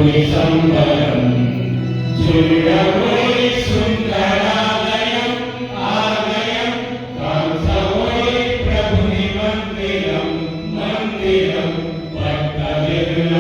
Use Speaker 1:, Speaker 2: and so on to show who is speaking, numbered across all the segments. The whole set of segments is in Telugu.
Speaker 1: ప్రభుని సంబరం చూడబోయి సుందరాలయం ఆలయం కాంసబోయి ప్రభుని మందిరం మందిరం పట్టదిరుల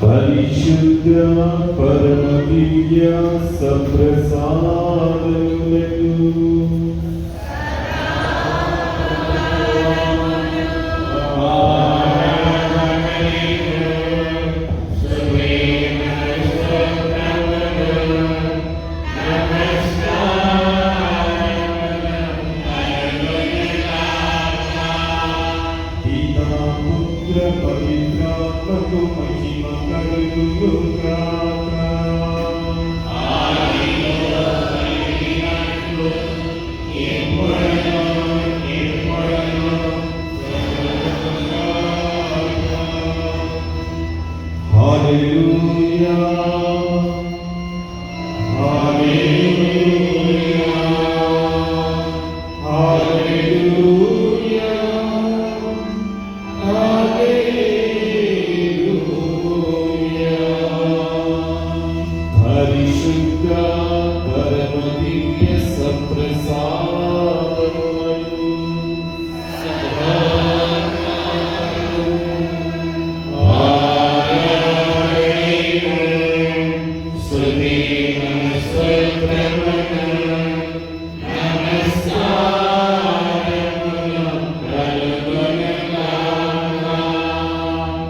Speaker 2: పరిశుద్ధ పరమ దివ్య సప్రసాదములకు పవిత్రాత్మకు మహిమ కలుగుగాక. హల్లెలూయా హల్లెలూయా హల్లెలూయా పరిశుద్ధ పరమ దివ్య సప్రసాదములకు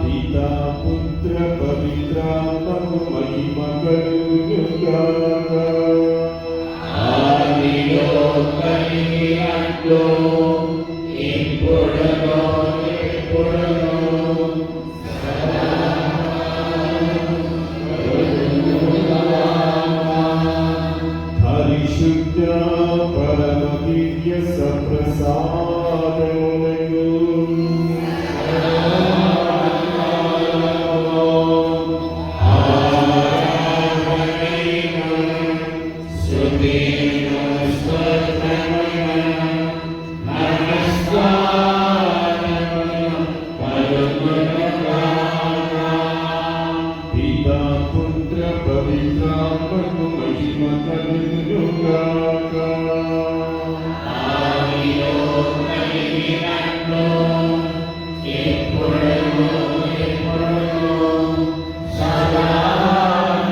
Speaker 2: పితా పుత్ర పవిత్రాత్మకు మహిమ కలుగుగాక.
Speaker 1: ఆదిలో కలిగినట్లు ఇప్పుడును ఎప్పుడును
Speaker 2: పరిశుద్ధ పరమ దివ్య సప్రసాదములకు పితా పుత్ర పవిత్రాత్మకు మహిమ కలుగుగాక.
Speaker 1: ఆదిలో కలిగినట్లు ఇప్పుడును ఎప్పుడును సదాకాలము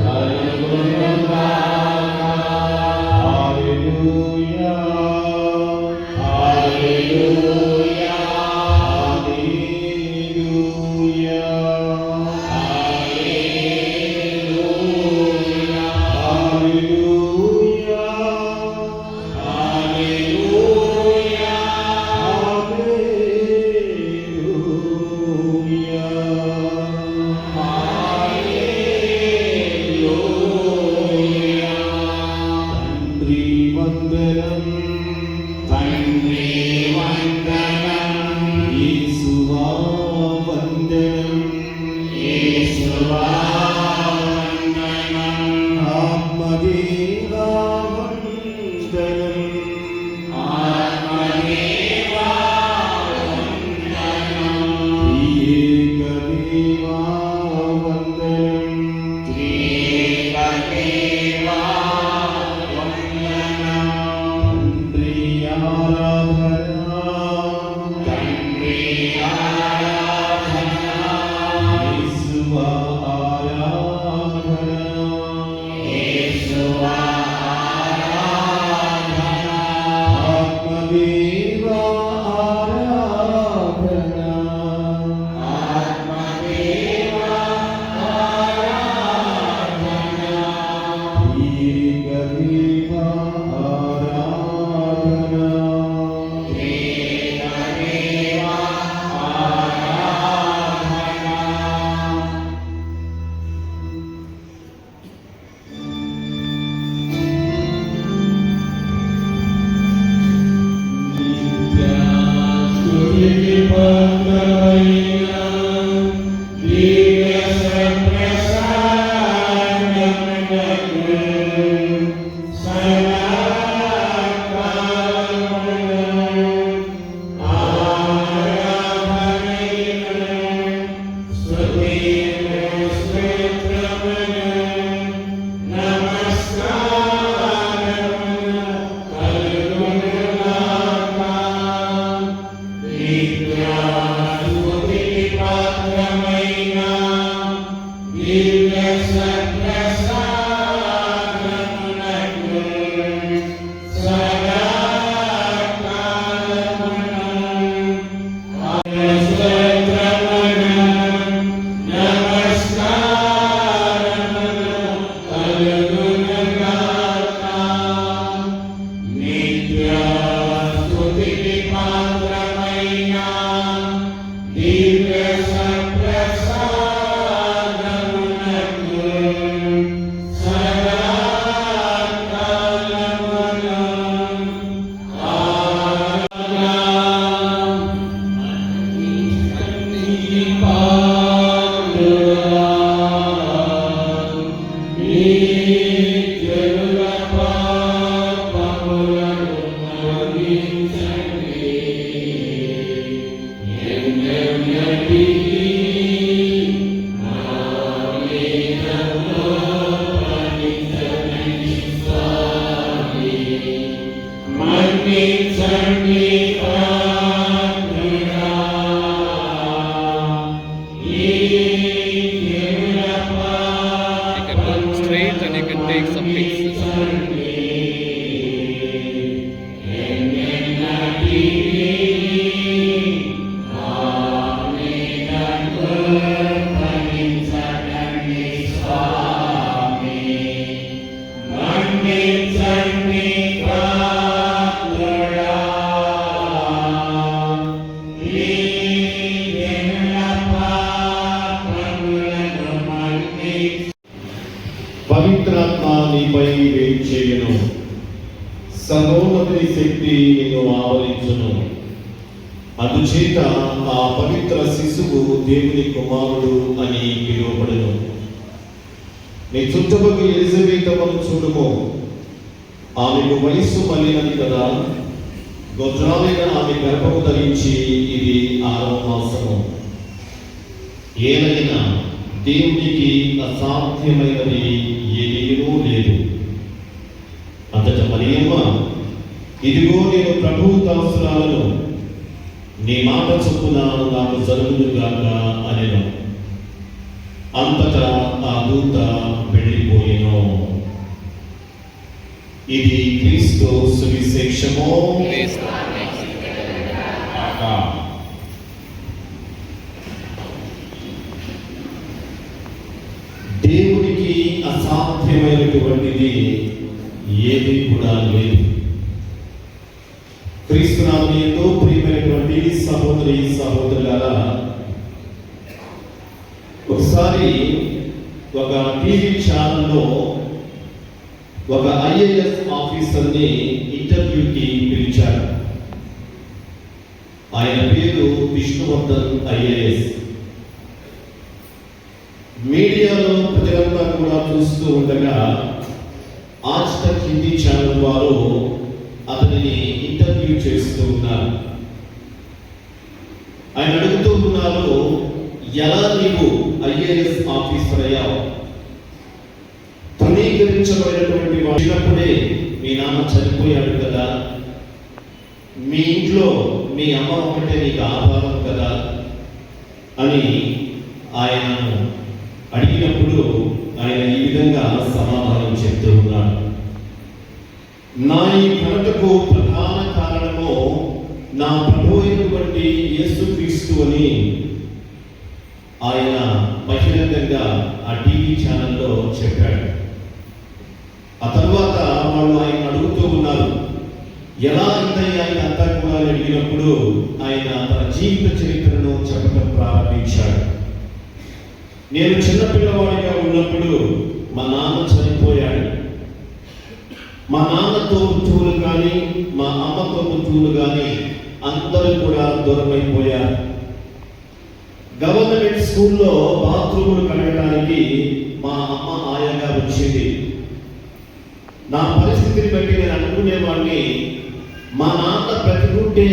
Speaker 1: కలుగునుగాక.
Speaker 2: హల్లెలూయా
Speaker 1: హల్లెలూయా
Speaker 2: హల్లెలూయా
Speaker 1: హల్లెలూయా హల్లెలూయా
Speaker 2: ఏకదేవా వందనం.
Speaker 1: త్రియేకదేవా వందనం.
Speaker 2: తండ్రి ఆరాధన,
Speaker 1: తండ్రి ఆరాధన.
Speaker 2: యేసువా ఆరాధన,
Speaker 1: యేసువా ఆరాధన.
Speaker 2: ఆత్మదేవా ఆరాధన,
Speaker 1: ఆత్మదేవా ఆరాధన.
Speaker 2: ఏకదేవా ఆరాధన.
Speaker 1: త్రియేకదేవా ఆరాధన.
Speaker 2: స్తుతికి పాత్రమైన దివ్య సప్రసాదమునకు సదాకాలమును ఆరాధనయును స్తుతియును స్తోత్రమును నమస్కారమును కలుగునుగాక. నిత్యాస్తుతికి పాత్రమైన దివ్య సప్రసాదమునకు సదాకాలమును స్తోత్రమును నమస్కారమును కలుగునుగాక. నిత్యాస్తుతికి పాత్రమైన దివ్య సప్రసాదమునకు సదాకాలమును ఆరాధన. నీ పాత్రుడా, నీ జనుల పాపములను మన్నించండి. ఎన్నెన్నటికీ నా మీద మన్నించండి స్వామి. మన్నించండి పాత్రుడా, ఈ జనుల
Speaker 3: You can run straight and you can take some pictures.
Speaker 2: పవిత్రాత్మ నీపై వేంచేయును, సర్వోన్నతుని శక్తి నిన్ను ఆవరించును. అందుచేత ఆ పవిత్ర శిశువు దేవుని కుమారుడు అని పిలువబడును. నీ చుట్టపక్క ఎలిజబెతమ్మను చూడుము, ఆమెకు వయస్సు మళ్ళినది కదా. గొడ్రాలైన ఆమె గర్భము ధరించి ఇది 6వ మాసము. ఏలైనా దేవునికి అసాధ్యమైనది ఏదీనూ లేదు. అంతట మరియమ్మ, ఇదిగో నేను ప్రభువు దాసురాలను, నీ మాట చొప్పున నాకు జరుగునుగాక అనెను. అంతటా ఆ దూత వెళ్ళిపోయెను. ఇది క్రీస్తు సువిశేషము.
Speaker 3: Praise God.
Speaker 2: దేవునికి అసాధ్యమైనటువంటిది ఏది కూడా లేదు. క్రీస్తునాథుని ఎంతో ప్రియమైనటువంటి సహోదరి సహోదరులారా, ఒకసారి ఒక టీవీ ఛానల్లో ఒక ఐఏఎస్ ఆఫీసర్ని ఇంటర్వ్యూకి పిలిచారు. ఆయన పేరు విష్ణువర్ధన్ ఐఏఎస్. మీడియాలో ప్రజలంతా కూడా చూస్తూ ఉండగా ఆజ్ తక్ హిందీ ఛానల్ వారు అతనిని ఇంటర్వ్యూ చేస్తూ ఉన్నారు. ఆయన అడుగుతూ ఉన్నారు, ఎలా నీవు ఐఏఎస్ ఆఫీసర్ అయ్యావు? తృణీకరించబడినటువంటి వాడినప్పుడే మీ నాన్న చనిపోయాడు కదా, మీ ఇంట్లో మీ అమ్మ ఒకటే నీకు ఆధారం కదా అని ఆయనను అడిగినప్పుడు ఆయన ఈ విధంగా సమాధానం చెప్తూ ఉన్నాడు. నా ఈ ఘనతకు ప్రధాన కారణము నా ప్రభు అయినటువంటి యేసుక్రీస్తు అని ఆయన బహిరంగంగా ఆ టీవీ ఛానల్లో చెప్పాడు. ఆ తర్వాత వాళ్ళు ఆయన అడుగుతూ ఉన్నారు, ఎలా అయిందయ్యా ఆయన అంతా కూడా అడిగినప్పుడు ఆయన తన జీవిత చరిత్రను చెప్పడం ప్రారంభించాడు. నేను చిన్నపిల్లవాడిగా ఉన్నప్పుడు మా నాన్న చనిపోయాడు. మా నాన్నతో పుత్రులు కానీ మా అమ్మతో పుత్రులు కానీ అందరూ కూడా దూరమైపోయారు. గవర్నమెంట్ స్కూల్లో బాత్రూములు కడగడానికి మా అమ్మ ఆయాగా వచ్చింది. నా పరిస్థితిని బట్టి నేను అనుకునేవాడిని, మా నాన్న బ్రతికుంటే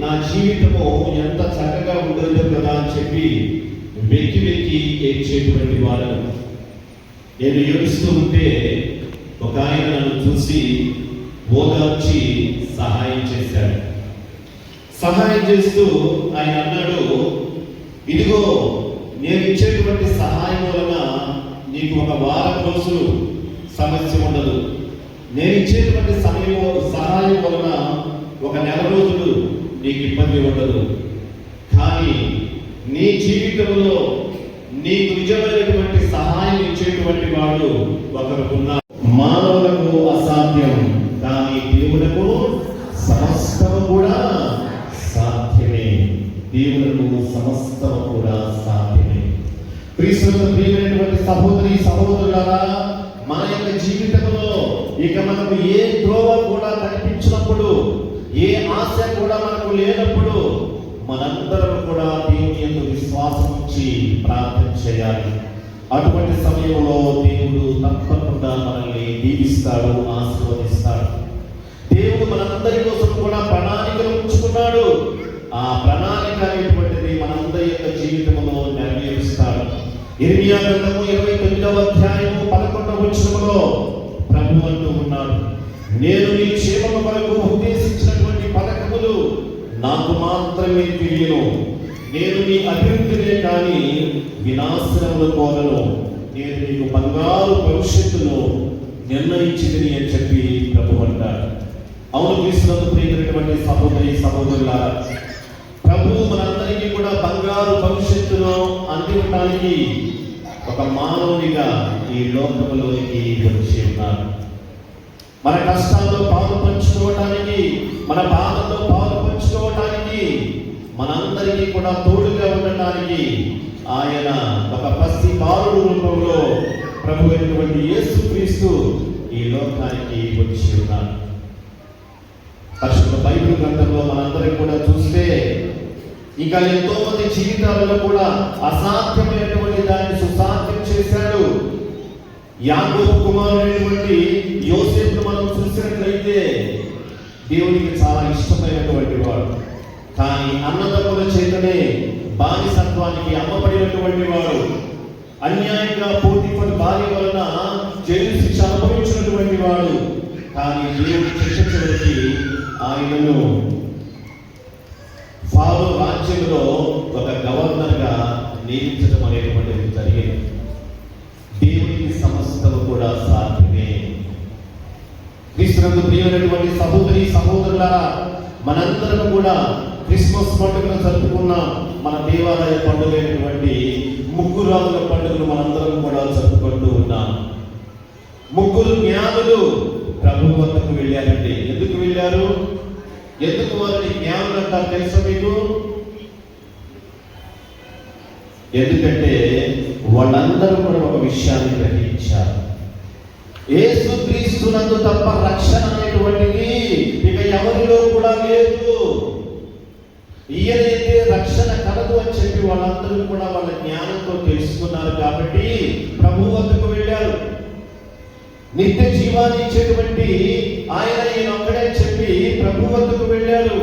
Speaker 2: నా జీవితము ఎంత చక్కగా ఉండదు కదా అని చెప్పి వెక్కి వెక్కి ఏడ్చేటువంటి వాడు. నేను ఏడుస్తూ ఉంటే ఒక ఆయన నన్ను చూసి ఓదార్చి సహాయం చేశాడు. సహాయం చేస్తూ ఆయన అన్నాడు, ఇదిగో నేను ఇచ్చేటువంటి సహాయం వలన నీకు ఒక వారం రోజులు సమస్య ఉండదు. నేను ఇచ్చేటువంటి సహాయం వలన ఒక నెల రోజులు నీకు ఇబ్బంది ఉండదు. కానీ నీ జీవితంలో నీకు నిజమైనటువంటి సహాయం ఇచ్చేటువంటి వాడు ఒకరుకున్నారు. మానవులకు అసాధ్యం, కానీ దేవులకు సమస్తము కూడా సాధ్యమే. దేవులకు సమస్తము కూడా సాధ్యమే. ప్రియమైనటువంటి సహోదరులారా, మన యొక్క జీవితంలో ఇక మనకు ఏ ద్రోవ కూడా కనిపించినప్పుడు, ఏ ఆశ కూడా మనకు లేనప్పుడు మనందరం కూడా దేవుని యందు విశ్వాసం ఉంచి ప్రార్థన చేయాలి. అటువంటి సమయంలో దేవుడు తప్పకుండా మనల్ని దీవిస్తాడు, ఆశీర్వదిస్తాడు. దేవుడు మనందరి కోసం కూడా ప్రణాళికలు ఉంచుకున్నాడు. ఆ ప్రణాళిక అనేటువంటిది మనందరి యొక్క జీవితంలో నెరవేరుస్తాడు. ఇర్మియా గ్రంథము 29వ అధ్యాయము 11వ వచనములో ప్రభు అంటూ ఉన్నాడు, నేను నీ క్షేమము కొరకు ఉద్దేశించినటువంటి పథకములు నాకు మాత్రమే తెలియను. నేను నీ అభివృద్ధినే కానీ వినాశనములు కోరను. నేను నీకు బంగారు భవిష్యత్తును నిర్ణయించింది అని చెప్పి ప్రభు అంటాడు. అవును, క్రీస్తునందు ప్రియమైనటువంటి సహోదరులారా, ప్రభు మనందరికీ కూడా బంగారు భవిష్యత్తును అందించడానికి ఒక మానవునిగా ఈ లోకంలోనికి వచ్చి ఉన్నారు. మన కష్టాల్లో పాలు పంచుకోవటానికి, మన బాధల్లో పాలు పంచుకోవటానికి, మనందరికీ కూడా తోడుగా ఉండటానికి ఆయన ఒక పసి బాలుడు రూపంలో ప్రభు అయినటువంటి యేసుక్రీస్తు ఈ లోకానికి వచ్చి ఉన్నారు. పరిశుద్ధ బైబిల్ గ్రంథంలో మనందరం కూడా చూస్తే ఇంకా ఎంతో మంది జీవితాలలో కూడా అసాధ్యమైనటువంటి దాన్ని సుసాధ్యం చేశాడు. యాకోబు కుమారుడైనటువంటి యోసేపును మనం చూసినట్లయితే దేవునికి చాలా ఇష్టమైనటువంటి వాడు. కానీ అన్నదమ్ముల చేతనే బానిసత్వానికి అమ్మబడినటువంటి వాడు. అన్యాయంగా పోటీపడి భార్య వలన జైలు శిక్ష అనుభవించినటువంటి వాడు. కానీ దేవుడు శిక్షించడానికి ఆయనను ఫారో రాజ్యంలో ఒక గవర్నర్గా నియమించడం అనేటువంటిది జరిగింది. దేవునికి సమస్తము కూడా సాధ్యమే. క్రీస్తునందు ప్రియమైనటువంటి సహోదరులారా, మనందరం కూడా క్రిస్మస్ పండుగను జరుపుకున్న మన దేవాలయ పండుగ అయినటువంటి ముగ్గురు రాజుల పండుగను మనందరం కూడా జరుపుకుంటూ ఉన్నాం. ముగ్గురు జ్ఞానులు ప్రభు వద్దకు వెళ్ళారండి. ఎందుకు వెళ్ళారు? ఎందుకు వారిని జ్ఞానులు అంటారు తెలుసా మీకు? ఎందుకంటే వాళ్ళందరూ కూడా ఒక విషయాన్ని గ్రహించారు. యేసుక్రీస్తునందు తప్ప రక్షణ అనేటువంటిది ఇక ఎవరిలో కూడా లేదు. ఈయనైతే రక్షణ కలదు అని చెప్పి వాళ్ళందరూ కూడా వాళ్ళ జ్ఞానంతో తెలుసుకున్నారు. కాబట్టి ప్రభు వద్దకు వెళ్ళారు. నిత్య జీవాన్ని ఇచ్చేటువంటి ఆయన ఈయన ఒక్కడే చెప్పి ప్రభు వద్దకు వెళ్ళారు.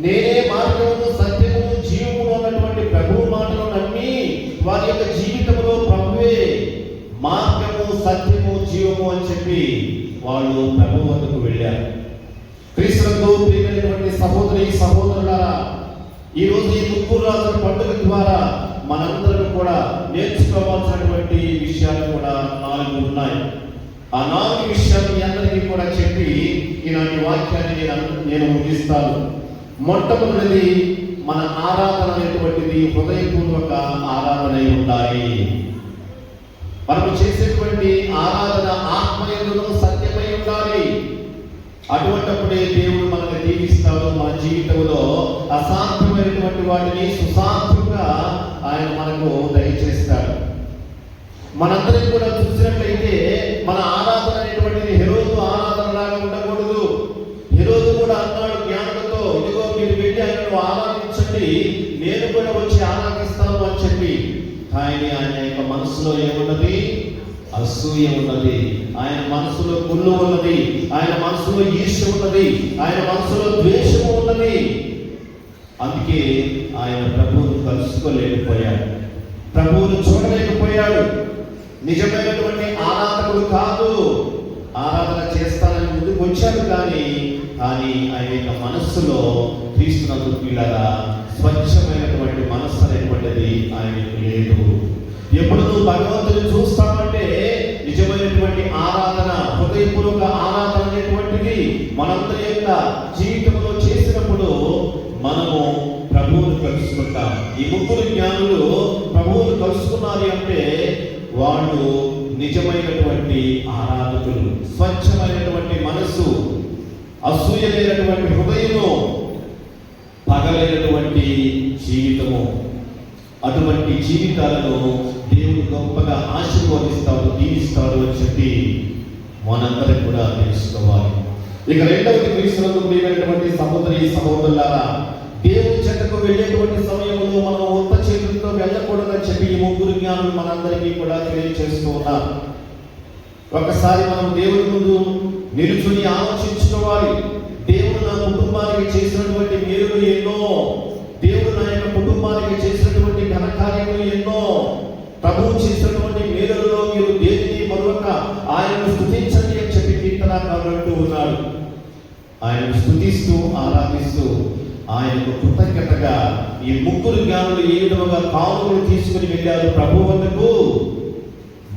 Speaker 2: నేనే మార్గమును సత్యమును జీవమును అన్నటువంటి ప్రభు మాటలు నమ్మి సత్యము జీవము అని చెప్పి వాళ్ళు ప్రభు వద్దకు వెళ్ళారు. క్రీస్తునందు ప్రియమైనటువంటి సహోదరి సహోదరులారా, ఈ రోజు ఈ ముగ్గురు రాజుల పండుగ ద్వారా మనందరం కూడా నేర్చుకోవాల్సినటువంటి విషయాలు కూడా 4 ఉన్నాయి. ఆ 4 విషయాలు మీ అందరికీ కూడా చెప్పి ఈనాటి వాక్యాన్ని నేను ముగిస్తాను. మొట్టమొదటిది, మన ఆరాధన అనేటువంటిది హృదయపూర్వక ఆరాధన ఉండాలి. మనము చేసేటువంటి ఆరాధన ఆత్మయందును సత్యమై ఉండాలి. అటువంటిప్పుడే దేవుడు మనల్ని దీవిస్తాడు. మన జీవితంలో అసాధ్యమైనటువంటి వాటిని సుసాధ్యంగా ఆయన మనకు దయచేస్తాడు. మనందరం కూడా చూసినట్లయితే మన ఆరాధన అనేటువంటిది హెరోదు ఆరాధన లాగా ఉండకూడదు. హెరోదు కూడా అన్నాడు జ్ఞానులతో, ఇదిగో మీరు వెళ్ళి ఆయనను ఆరాధించండి, నేను కూడా వచ్చి ఆరాధిస్తాను అని చెప్పి. ఆయన యొక్క మనసులో ఏమున్నది? అసూయ ఉన్నది. ఆయన మనసులో కుళ్ళు ఉన్నది. ఆయన మనసులో ఈర్ష్య ఉన్నది. ఆయన మనసులో ద్వేషము ఉన్నది. అందుకే ఆయన ప్రభువును కలుసుకోలేకపోయాడు, ప్రభువును చూడలేకపోయాడు. నిజమైనటువంటి ఆరాధకుడు కాదు. ఆరాధన చేస్తానని ముందుకు వచ్చాడు, కానీ ఆయన యొక్క మనస్సులో క్రీస్తునందు పిల్లగా స్వచ్ఛమైనటువంటి మనస్సు అనేటువంటిది ఆయనకు లేదు. ఎప్పుడు నువ్వు భగవంతుని చూస్తామంటే నిజమైనటువంటి ఆరాధన, హృదయపూర్వక ఆరాధన అనేటువంటిది మనందరి యొక్క జీవితంలో చేసినప్పుడు మనము ప్రభువును కలుసుకుంటాం. ఈ ముగ్గురు జ్ఞానులు ప్రభువును కలుసుకున్నారు అంటే వాళ్ళు నిజమైనటువంటి ఆరాధకులు. స్వచ్ఛమైనటువంటి మనస్సు, అసూయ లేనటువంటి హృదయము, పగలైనటువంటి జీవితము. అటువంటి జీవితాలను దేవుడు గొప్పగా ఆశీర్వదిస్తాడు, దీవిస్తాడు అని చెప్పి మనందరం కూడా తెలుసుకోవాలి. ఇక రెండవది, క్రీస్తునందు ప్రియమైనటువంటి సహోదరి సహోదరులారా, దేవుని చెంతకు వెళ్ళేటువంటి సమయంలో మనం ఉత్త చేతులతో వెళ్ళకూడదని చెప్పి ఈ ముగ్గురు జ్ఞానులు మనందరికీ కూడా తెలియజేస్తూ ఉన్నారు. ఒకసారి మనం దేవుని ముందు నిలుచుని ఆలోచించుకోవాలి. దేవుడు నా కుటుంబానికి చేసినటువంటి మేలులు ఎన్నో, దేవుడు నా యొక్క కుటుంబానికి చేసినటువంటి ఘనకార్యములు ఎన్నో. ప్రభువు చేసినటువంటి మేలులలో మీరు దేనిని మరొక ఆయనను స్తుతించండి అని చెప్పి కీర్తనకారుడు అంటూ ఉన్నాడు. ఆయనను స్తుతిస్తూ ఆరాధిస్తూ ఆయనకు కృతజ్ఞతగా ఈ ముగ్గురు జ్ఞానులు ఏ విధంగా కానుకలు తీసుకుని వెళ్ళారు ప్రభు వద్దకు,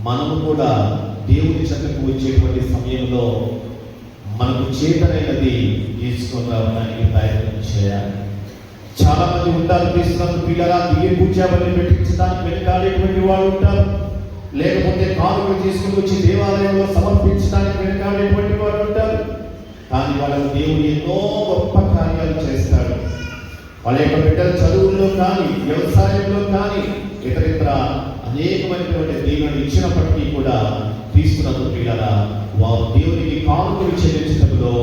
Speaker 2: మనము కూడా దేవుని చెంతకు వచ్చేటువంటి సమయంలో మనకు చేతనైనది తీసుకొని రావడానికి ప్రయత్నం చేయాలి. చాలా మంది ఉంటారు, క్రీస్తునందు పిల్లరా, దివ్య పూజాబలి పెట్టించడానికి వెనకాడేటువంటి వాళ్ళు ఉంటారు. లేకపోతే కానుకలు తీసుకుని వచ్చి దేవాలయంలో సమర్పించడానికి వెనకాడేటువంటి వాళ్ళు ఉంటారు. కానీ వాళ్ళకు దేవుడు ఎన్నో గొప్ప కార్యాలు చేస్తాడు. వాళ్ళ యొక్క బిడ్డల చదువుల్లో కానీ, వ్యవసాయంలో కానీ, ఇతరితర అనేకమైనటువంటి దీవెనలు ఇచ్చినప్పటికీ కూడా క్రీస్తునందు పిల్లరా వారు దేవునికి కానుకలు చెల్లించడంలో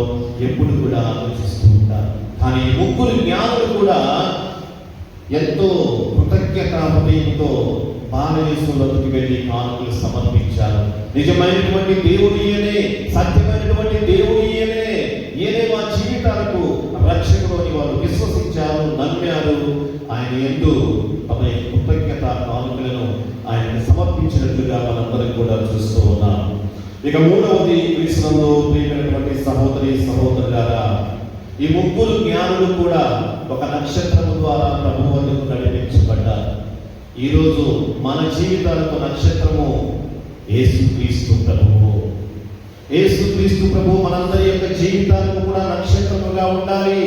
Speaker 2: ఎప్పుడు కూడా ఆలోచిస్తూ ఉంటారు. కానీ ముగ్గురు జ్ఞానులు కూడా ఎంతో కృతజ్ఞత హృదయంతో బాలయేసులోకి వెళ్ళి కానుకలు సమర్పించారు. నిజమైనటువంటి దేవుడు ఈయనే, సత్యమైనటువంటి దేవుడు ఈయనే, ఈయనే మా జీవితాలకు రక్షకుడు అని వారు విశ్వసించారు, నమ్మారు. ఆయన యందు తమ కృతజ్ఞత కానుకలను ఆయనకు సమర్పించినట్లుగా మనందరం కూడా చూస్తూ ఉన్నాం. ఇక మూడవది, క్రీస్తునందు ప్రియమైనటువంటి సహోదరి సహోదరులారా, ఈ ముగ్గురు జ్ఞానులు కూడా ఒక నక్షత్రము ద్వారా ప్రభు వద్దకు నడిపించబడ్డారు. ఈరోజు మన జీవితాలకు నక్షత్రము యేసుక్రీస్తు ప్రభువు. యేసుక్రీస్తు ప్రభువు మనందరి యొక్క జీవితాలకు కూడా నక్షత్రముగా ఉండాలి.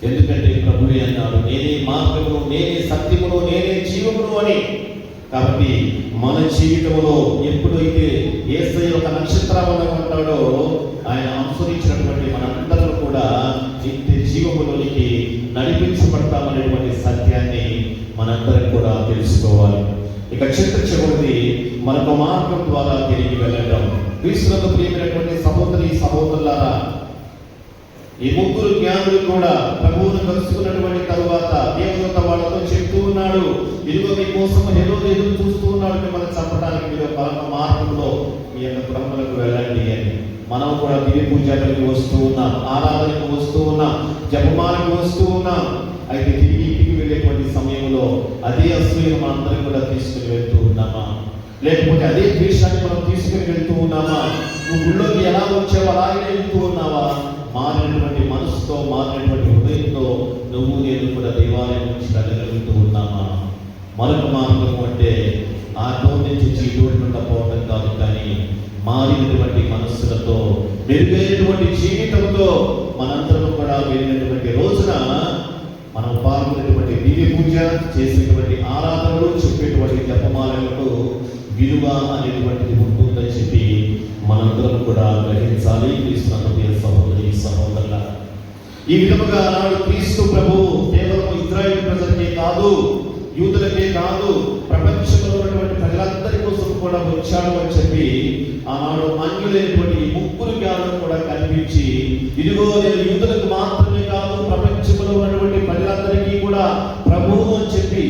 Speaker 2: ఎందుకంటే ప్రభువే అన్నాడు, నేనే మార్గమును, నేనే సత్యమును, నేనే జీవమును అని. కాబట్టి మన జీవితంలో ఎప్పుడైతే యేసయ్య ఒక నక్షత్రముగా ఉంటాడో ఆయన అనుసరించినటువంటి మనందరూ కూడా నిత్య జీవములోనికి నడిపించబడతామనేటువంటి సత్యాన్ని మనందరం కూడా తెలుసుకోవాలి. ఇక చివరిది మరొక మార్గం ద్వారా తిరిగి వెళ్ళడం. క్రీస్తునందు ప్రియమైనటువంటి సహోదరి సహోదరులారా, ఈ ముగ్గురు జ్ఞానులు కూడా ప్రభువును కలుసుకున్నటువంటి తరువాత దేవదూత వాళ్ళతో చెప్తూ ఉన్నాడు, ఇదిగో మీకోసం హెరోదు ఎదురు చూస్తూ ఉన్నాడు, మిమ్మల్ని చంపడానికి మీరు పరమ మార్గంలో మీ యొక్క బ్రహ్మలకు వెళ్ళండి అని. మనం కూడా దివ్య పూజలకు వస్తూ ఉన్నాం, ఆరాధనకు వస్తూ ఉన్నాం, జపమాలకు వస్తూ ఉన్నాం. అయితే తిరిగి ఇంటికి వెళ్ళేటువంటి సమయంలో అదే అసూయను మనందరం కూడా తీసుకుని వెళ్తూ ఉన్నామా? లేకపోతే అదే ద్వేషాన్ని మనం తీసుకుని వెళ్తూ ఉన్నామా? నువ్వు గుళ్ళోకి ఎలా వచ్చావో అలాగే వెళ్తూ ఉన్నావా? మారినటువంటి మనసుతో, మారినటువంటి హృదయంతో నువ్వు నేను కూడా దేవాలయం నుంచి వెళ్ళగలుగుతూ ఉన్నామా? మరొక మార్గం అంటే ఆ టోన్ నుంచి చీటోకుండా పోవడం కాదు, కానీ మారినటువంటి మనస్సులతో, మెరుగైనటువంటి జీవితంతో మనందరం కూడా వెళ్ళినటువంటి రోజున మనం పాల్గొనేటువంటి దివ్య పూజ, చేసేటువంటి ఆరాధనలు, చెప్పేటువంటి జపమాలలకు విలువ అనేటువంటిది ఉంటుందని చెప్పి మనందరం కూడా గ్రహించాలి. క్రీస్తునందు సహోదరి సహోదరుల, ఈ విధముగా నాడు క్రీస్తు ప్రభు కేవలం ఇశ్రాయేలు ప్రజలకే కాదు, యూదులకే కాదు, ప్రపంచంలో ఉన్నటువంటి ప్రజలందరి కోసం కూడా వచ్చాడు అని చెప్పి ఆనాడు అన్యులైనటువంటి ముగ్గురు జ్ఞానం కూడా కనిపించి, ఇదిగో నేను యూదులకు మాత్రమే కాదు ప్రపంచంలో ఉన్నటువంటి ప్రజలందరికీ కూడా ప్రభువు అని చెప్పి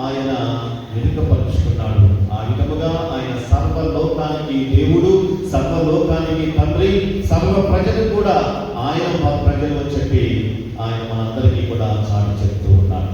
Speaker 2: ఆయన వెనుకపరుచుకున్నాడు. ఆ విధముగా ఆయన సర్వలోకానికి దేవుడు, సర్వలోకానికి తండ్రి, సర్వ ప్రజలు కూడా ఆయన ప్రజలు అని చెప్పి ఆయన మనందరికీ కూడా చాటి చెప్తూ ఉన్నాడు.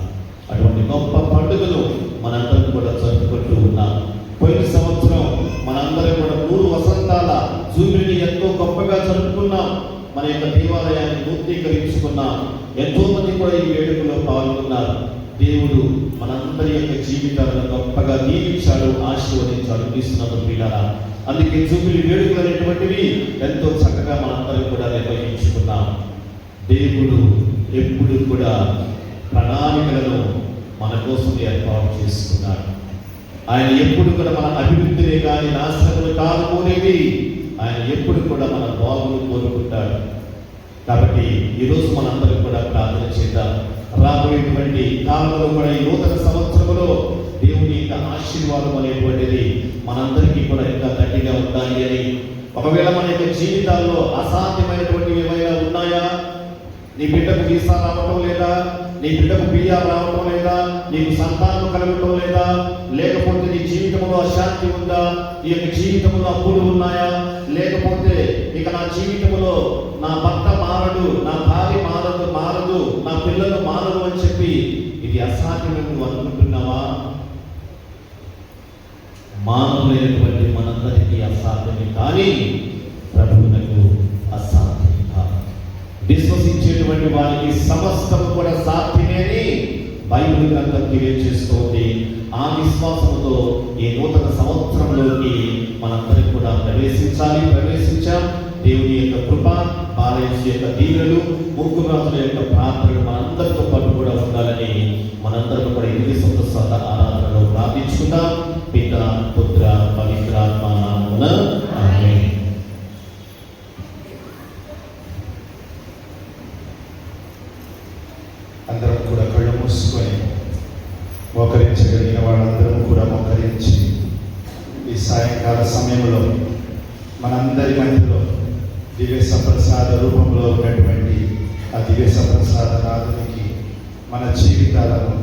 Speaker 2: అటువంటి గొప్ప పండుగలు మనందరం కూడా జరుపుకుంటూ ఉన్నాం. పోయిన సంవత్సరం మనందరం కూడా 3 వసంతాల జూబిలీని ఎంతో గొప్పగా జరుపుకున్నాం. మన యొక్క దేవాలయాన్ని నూతనీకరించుకున్నాం. ఎంతో మంది కూడా ఈ వేడుకలో పాల్గొన్నారు. దేవుడు మనందరి యొక్క జీవితాలను గొప్పగా దీవించాడు, ఆశీర్వదించాడు. క్రీస్తునందు ప్రియులారా, అందుకే జూబిలీ వేడుకలు అనేటువంటివి ఎంతో చక్కగా మనందరం కూడా నిర్వహించుకున్నాం. దేవుడు ఎప్పుడు కూడా ప్రణాళికలను మన కోసం ఏర్పాటు చేసుకున్నాడు. ఆయన ఎప్పుడు కూడా మన అభివృద్ధినే కానీ నాశనములు కాదు కోరేది. ఆయన ఎప్పుడు కూడా మన బాగులు కోరుకుంటాడు. కాబట్టి ఈరోజు మనందరం కూడా ప్రార్థన చేద్దాం. రాబోయేటువంటి కాలంలో కూడా ఈ నూతన సంవత్సరంలో దేవుని యొక్క ఆశీర్వాదం అనేటువంటిది మనందరికీ కూడా ఇంకా గట్టిగా ఉండాలి అని. ఒకవేళ మన యొక్క జీవితాల్లో అసాధ్యమైనటువంటివి ఏమైనా ఉన్నాయా? నీ బిడ్డకు వీసా రావటం లేదా? నీ బిడ్డకు బియ్యాలు రావటం లేదా? నీకు సంతానం కలగటం లేదా? లేకపోతే నీ జీవితంలో అశాంతి ఉందా? నీ యొక్క జీవితంలో అప్పులు ఉన్నాయా? లేకపోతే ఇక నా జీవితంలో నా భర్త మారడు, నా భార్య మారదు, నా పిల్లలు మారదు అని చెప్పి ఇది అసాధ్యమని నువ్వు అనుకుంటున్నావా? మానవులైనటువంటి మనందరికీ అసాధ్యమే, కానీ ప్రభువునకు అసాధ్యం కాదు. విశ్వసించేటువంటి వారికి సమస్తము కూడా సాధ్యమే అని బైబిల్ గ్రంథం తెలియజేస్తోంది. ఆ విశ్వాసంతో ఈ నూతన సంవత్సరంలోకి మనందరం కూడా ప్రవేశించాం. దేవుని యొక్క కృప, బాలయేసు యొక్క దీవెనలు, ముగ్గురాజుల యొక్క ప్రార్థనలు మనందరితో పాటు కూడా ఉండాలని మనందరం కూడా 8 సంవత్సరాల ఆరాధనలో ప్రార్థించుకుందాం. పిత, పుత్ర, పవిత్రాత్మ నామమున ఆమేన్.
Speaker 4: అందరం కూడా కళ్ళు మూసుకొని మోకరించగలిగిన వాళ్ళందరం కూడా మోకరించి ఈ సాయంకాల సమయంలో మనందరి మధ్యలో దివ్య సప్రసాద రూపంలో ఉన్నటువంటి ఆ దివ్య సప్రసాద నాథునికి మన జీవితాలను,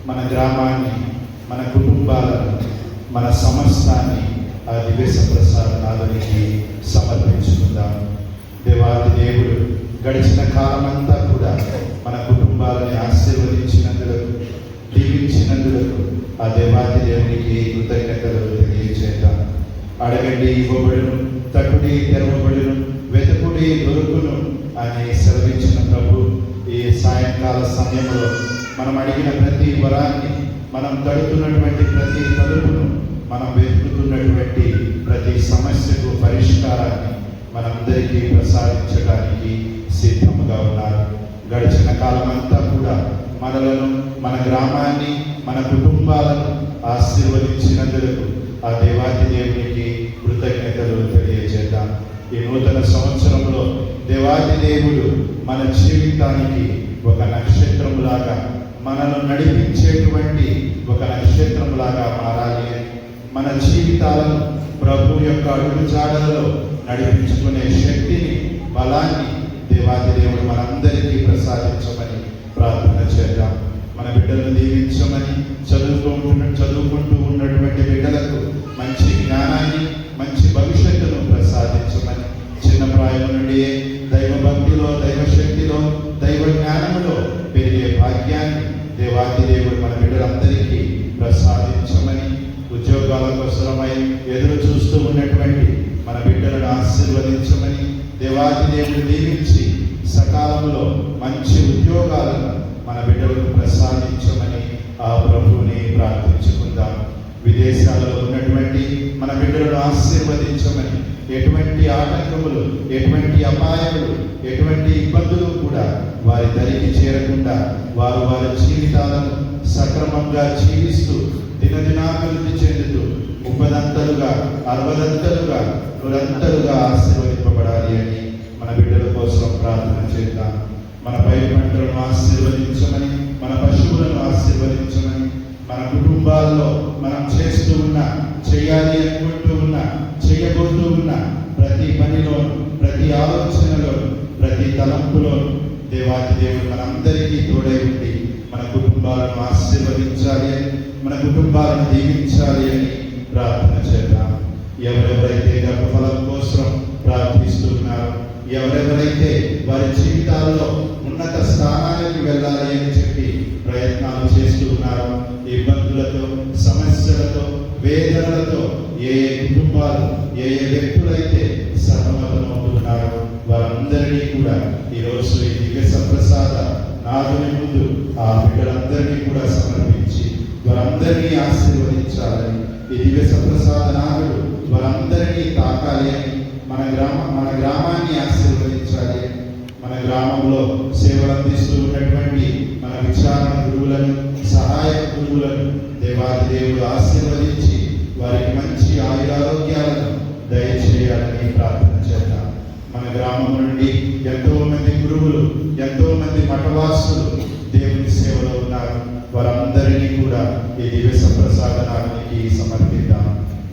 Speaker 4: మన గ్రామాన్ని, మన కుటుంబాలను, మన సమస్తాన్ని ఆ దివ్య సప్రసాద నాథునికి సమర్పించుకుందాం. దేవాది దేవుడు గడిచిన కాలమంతా కూడా మన కుటుంబాలని ఆశీర్వదించినందులకు, దీవించినందులకు ఆ దేవాది దేవునికి కృతజ్ఞతలు తెలియజేద్దాం. అడగండి ఇవ్వబడును, తట్టుడి తెరవబడును, వెతుకుడి దొరుకును అని సెలవించిన ప్రభు ఈ సాయంకాల సమయంలో మనం అడిగిన ప్రతి వరాన్ని, మనం తడుతున్నటువంటి ప్రతి తలుపును, మనం వెతుకుతున్నటువంటి ప్రతి సమస్యకు పరిష్కారాన్ని మనందరికీ ప్రసాదించడానికి సిద్ధముగా ఉన్నారు. గడిచిన కాలమంతా కూడా మనలను, మన గ్రామాన్ని, మన కుటుంబాలను ఆశీర్వదించినందుకు ఆ దేవాది దేవునికి కృతజ్ఞతలు తెలియజేద్దాం. ఈ నూతన సంవత్సరంలో దేవాది దేవుడు మన జీవితానికి ఒక నక్షత్రంలాగా, మనను నడిపించేటువంటి ఒక నక్షత్రంలాగా మారాలి అని, మన జీవితాలను ప్రభు యొక్క అడుగు జాడలలో నడిపించుకునే శక్తిని, బలాన్ని దేవాది దేవుడు మనందరికీ ప్రసాదించమని ప్రార్థన చేద్దాం. మన బిడ్డలను దీవించమని, చదువుకుంటూ ఉన్నటువంటి బిడ్డలకు మంచి జ్ఞానాన్ని, మంచి భవిష్యత్తును ప్రసాదించమని, చిన్న ప్రాయం నుండి దైవ భక్తిలో, దైవ శక్తిలో, దైవ జ్ఞానంలో పెరిగే భాగ్యాన్ని దేవాది దేవుడు మన బిడ్డలందరికీ ప్రసాదించమని, ఉద్యోగాల కోసమై ఎదురు చూస్తూ ఉన్నటువంటి మన బిడ్డలను ఆశీర్వదించమని, దేవాది దేవుడు దీవించి సకాలంలో మంచి ఉద్యోగాలను మన బిడ్డలకు ప్రసాదించమని ఆ ప్రభువుని ప్రార్థించుకుందాం. విదేశాలలో ఉన్నటువంటి మన బిడ్డలను ఆశీర్వదించమని, ఎటువంటి ఆటంకములు, ఎటువంటి అపాయములు, ఎటువంటి ఇబ్బందులు కూడా వారి దరికి చేరకుండా వారు వారి జీవితాలను సక్రమంగా జీవిస్తూ దినదినాభివృద్ధి చెందుతూ 30ంతలుగా 60ంతలుగా 100ంతలుగా ఆశీర్వదింపబడాలి అని మన బిడ్డల కోసం ప్రార్థన చేద్దాం. మన పై పంటలను ఆశీర్వదించమని, మన పశువులను ఆశీర్వదించమని, మన కుటుంబాల్లో మనం చేస్తూ ఉన్న, చేయాలి అనుకుంటూ ఉన్న, చేయబోతూ ఉన్న ప్రతి పనిలోను, ప్రతి ఆలోచనలోను, ప్రతి తలంపులోను దేవాది దేవుడు మనందరికీ తోడై ఉండి మన కుటుంబాలను ఆశీర్వదించాలి అని, మన కుటుంబాలను దీవించాలి అని ప్రార్థన చేద్దాం. ఎవరెవరైతే గర్భఫలం కోసం ప్రార్థిస్తున్నారో, ఎవరెవరైతే వారి జీవితాల్లో ఉన్నత స్థానానికి వెళ్ళాలి అని చెప్పి ప్రయత్నాలు చేస్తూ ఉన్నారో, ఇబ్బందులతో, సమస్యలతో, వేదనలతో ఏ కుటుంబాలు, ఏ వ్యక్తులైతే సతమతమవుతున్నారో వారందరినీ కూడా ఈరోజు ఈ దివ్య సప్రసాద నాదుని ముందు ఆ బిడ్డలందరినీ కూడా సమర్పించి వారందరినీ ఆశీర్వదించాలని, ఈ దివ్య సప్రసాద నాదుడు వారందరినీ తాకాలి అని, మన గ్రామాన్ని ఆశీర్వదించాలి. మన గ్రామంలో సేవలు అందిస్తూ ఉన్నటువంటి మన విచారణ గురువులను, సహాయక గురువులను దేవాది దేవుడు ఆశీర్వదించి వారికి మంచి ఆయురారోగ్యాలను దయచేయాలని ప్రార్థన చేద్దాం. మన గ్రామం నుండి ఎంతో మంది గురువులు, ఎంతో మంది మఠవాసులు దేవుని సేవలో ఉన్నారు. వారందరినీ కూడా ఈ దివ్య సప్రసాదనానికి సమర్పిద్దాం.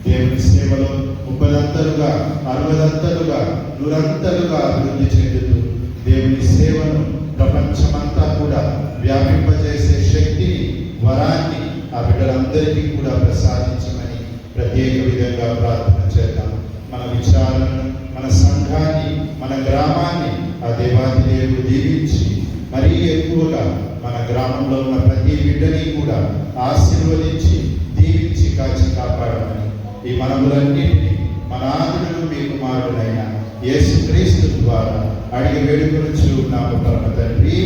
Speaker 4: దేవుని సేవలో 30ంతలుగా 60ంతలుగా 100ంతలుగా అభివృద్ధి చెందుతూ దేవుని సేవను ప్రపంచమంతా కూడా వ్యాపింపజేసే శక్తిని, వరాన్ని ఆ బిడ్డలందరికీ కూడా ప్రసాదించమని ప్రత్యేక విధంగా ప్రార్థన చేద్దాం. మన విచారణను, మన సంఘాన్ని, మన గ్రామాన్ని ఆ దేవాది దేవుడు దీవించి మరీ ఎక్కువగా మన గ్రామంలో ఉన్న ప్రతి బిడ్డని కూడా ఆశీర్వదించి దీవించి కాచి కాపాడమని ఈ మనములన్నింటినీ మన ఆదులను మీ కుమారుడైన యేసుక్రీస్తు ద్వారా అడిగి వేడుకొనుచు ఉన్నాము పరమ తండ్రి.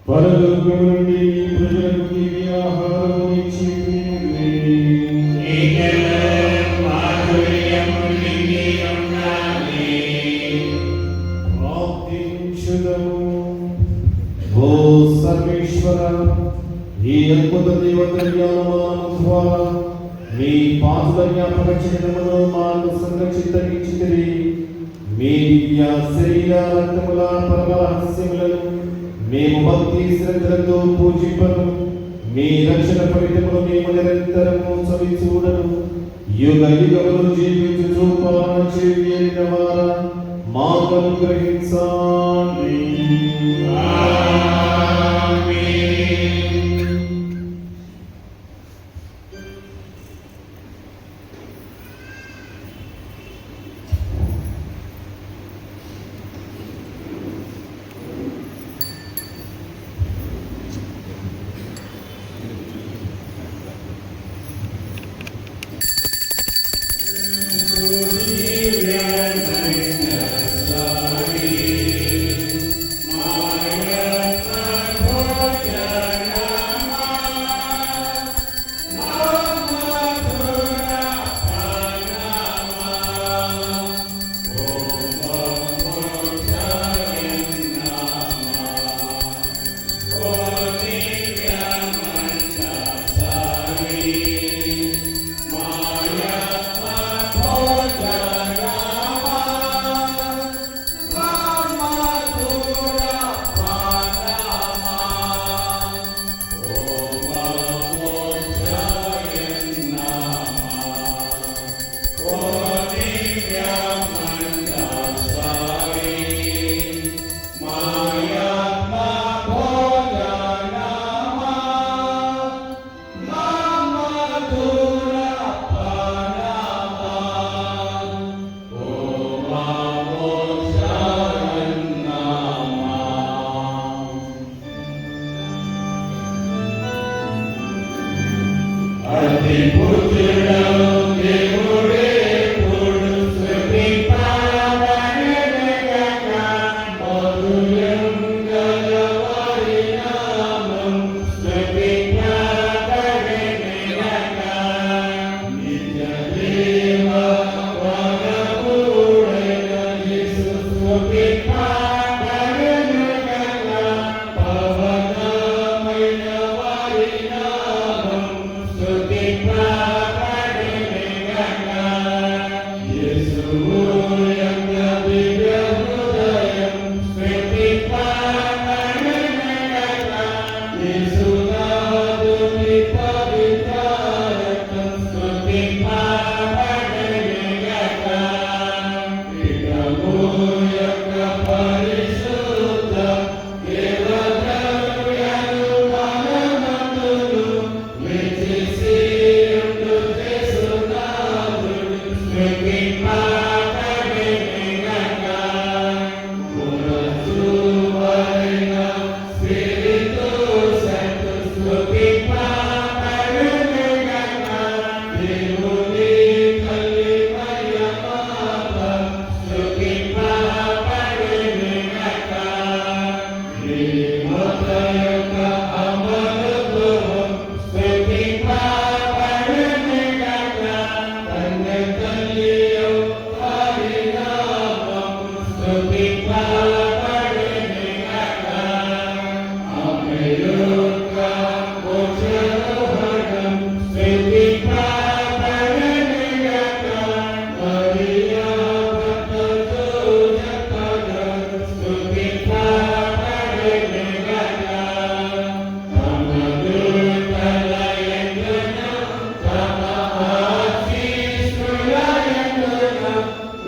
Speaker 5: పరలోకము నుండి ప్రజలకు దివ్య ఆహారము ఇచ్చింది. ప్రార్థించుదము. ఓ సర్వేశ్వర, ఈ అద్భుత దేవత జ్ఞానమానము ద్వారా మీ పాదుల జ్ఞాపక చిహ్నమును మాకు సంరక్షించితిరి. మీ దివ్య శరీర రక్తముల పరమ రహస్యములను మేము భక్తి శ్రద్ధలతో పూజింపను. మీ రక్షణ ఫలితమును మేము నిరంతరము చవి చూడను. యుగ యుగములు జీవించుచు పాలన చేయన వారా మాకు అనుగ్రహించండి.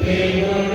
Speaker 1: దేవుడు